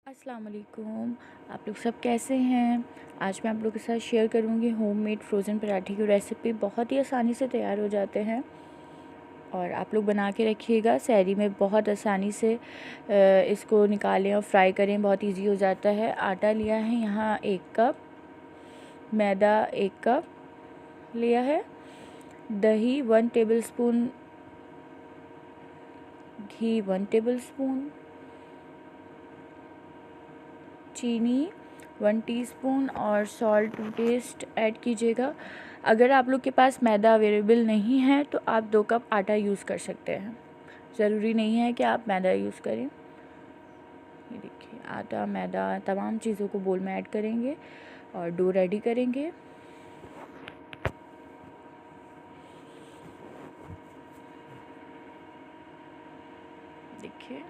अस्सलाम वालेकुम। आप लोग सब कैसे हैं? आज मैं आप लोगों के साथ शेयर करूंगी होममेड फ्रोज़न पराठे की रेसिपी। बहुत ही आसानी से तैयार हो जाते हैं और आप लोग बना के रखिएगा। सहरी में बहुत आसानी से इसको निकालें और फ्राई करें, बहुत इजी हो जाता है। आटा लिया है यहाँ 1 कप, मैदा 1 कप लिया है, दही 1 टेबलस्पून, घी 1 टेबलस्पून, चीनी 1 टीस्पून और सॉल्ट टू टेस्ट ऐड कीजिएगा। अगर आप लोग के पास मैदा अवेलेबल नहीं है तो आप 2 कप आटा यूज़ कर सकते हैं। ज़रूरी नहीं है कि आप मैदा यूज़ करें। ये देखिए, आटा, मैदा, तमाम चीज़ों को बोल में ऐड करेंगे और डो रेडी करेंगे। देखिए,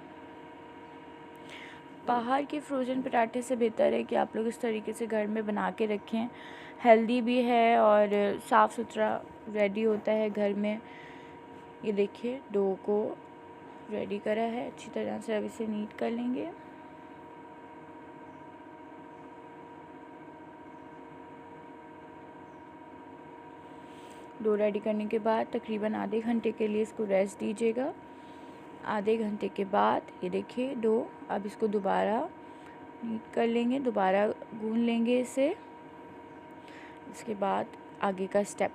बाहर के फ्रोज़न पराठे से बेहतर है कि आप लोग इस तरीके से घर में बना के रखें। हेल्दी भी है और साफ़ सुथरा रेडी होता है घर में। ये देखिए, डो को रेडी करा है अच्छी तरह से। अब इसे नीट कर लेंगे। डो रेडी करने के बाद तकरीबन आधे घंटे के लिए इसको रेस्ट दीजिएगा। आधे घंटे के बाद ये देखिए डो, अब इसको दोबारा नीट कर लेंगे, दोबारा गूंद लेंगे इसे। इसके बाद आगे का स्टेप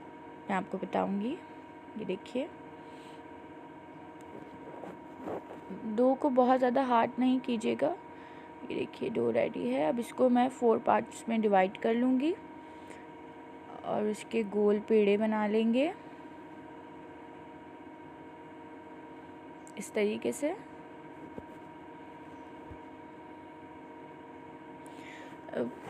मैं आपको बताऊंगी। ये देखिए, डो को बहुत ज़्यादा हार्ड नहीं कीजिएगा। ये देखिए, डो रेडी है। अब इसको मैं 4 पार्ट्स में डिवाइड कर लूँगी और उसके गोल पेड़े बना लेंगे इस तरीके से।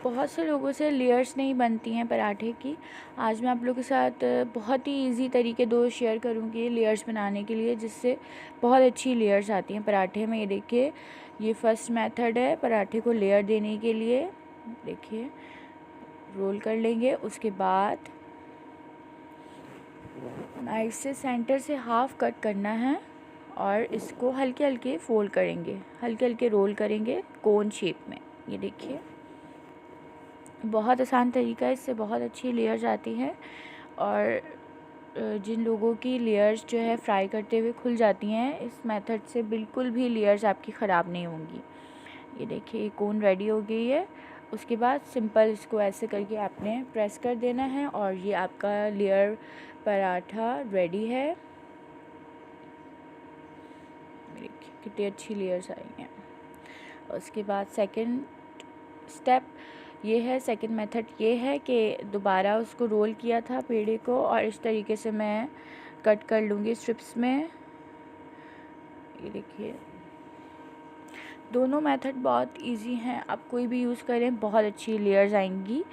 बहुत से लोगों से लेयर्स नहीं बनती हैं पराठे की। आज मैं आप लोगों के साथ बहुत ही इजी तरीके 2 शेयर करूँगी लेयर्स बनाने के लिए, जिससे बहुत अच्छी लेयर्स आती हैं पराठे में। ये देखिए, ये फर्स्ट मेथड है पराठे को लेयर देने के लिए। देखिए, रोल कर लेंगे। उसके बाद नाइफ से सेंटर से हाफ कट करना है और इसको हल्के हल्के फोल्ड करेंगे, हल्के हल्के रोल करेंगे कोन शेप में। ये देखिए, बहुत आसान तरीका है, इससे बहुत अच्छी लेयर्स आती हैं। और जिन लोगों की लेयर्स जो है फ्राई करते हुए खुल जाती हैं, इस मेथड से बिल्कुल भी लेयर्स आपकी ख़राब नहीं होंगी। ये देखिए, कोन रेडी हो गई है। उसके बाद सिंपल इसको ऐसे करके आपने प्रेस कर देना है और ये आपका लेयर पराठा रेडी है। देखिए कितनी अच्छी लेयर्स आई हैं। उसके बाद सेकंड स्टेप ये है, सेकंड मेथड ये है कि दोबारा उसको रोल किया था पेड़े को और इस तरीके से मैं कट कर लूँगी स्ट्रिप्स में। ये देखिए, दोनों मेथड बहुत इजी हैं, आप कोई भी यूज़ करें बहुत अच्छी लेयर्स आएंगी।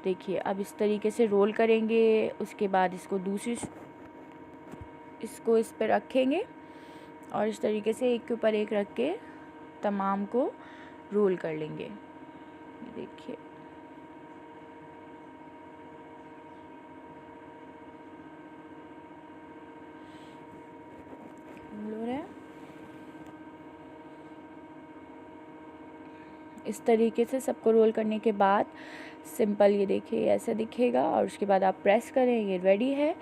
देखिए, अब इस तरीके से रोल करेंगे। उसके बाद इसको इस पर रखेंगे और इस तरीके से एक के ऊपर एक रख के तमाम को रोल कर लेंगे। देखिए, रोल हो रहा है इस तरीके से। सबको रोल करने के बाद सिंपल ये देखिए ऐसा दिखेगा और उसके बाद आप प्रेस करें, ये रेडी है।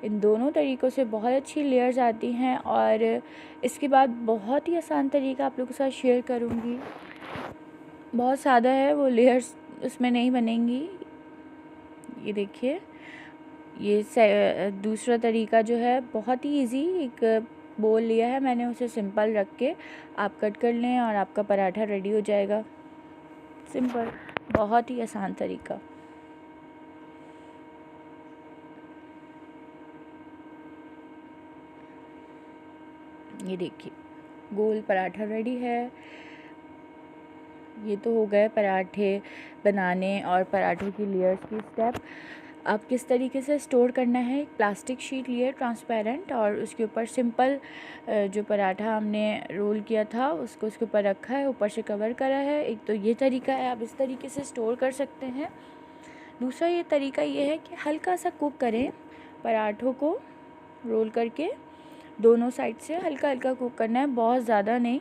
इन दोनों तरीक़ों से बहुत अच्छी लेयर्स आती हैं। और इसके बाद बहुत ही आसान तरीका आप लोगों के साथ शेयर करूँगी, बहुत सादा है, वो लेयर्स उसमें नहीं बनेंगी। ये देखिए, ये दूसरा तरीका जो है बहुत ही इजी। एक बोल लिया है मैंने, उसे सिंपल रख के आप कट कर लें और आपका पराठा रेडी हो जाएगा। सिंपल, बहुत ही आसान तरीका। ये देखिए, गोल पराठा रेडी है। ये तो हो गए पराठे बनाने और पराठों की लेयर्स की स्टेप। अब किस तरीके से स्टोर करना है, एक प्लास्टिक शीट लिए ट्रांसपेरेंट और उसके ऊपर सिंपल जो पराठा हमने रोल किया था उसको उसके ऊपर रखा है, ऊपर से कवर करा है। एक तो ये तरीका है, आप इस तरीके से स्टोर कर सकते हैं। दूसरा ये तरीका ये है कि हल्का सा कुक करें पराठों को, रोल करके दोनों साइड से हल्का हल्का कुक करना है, बहुत ज़्यादा नहीं।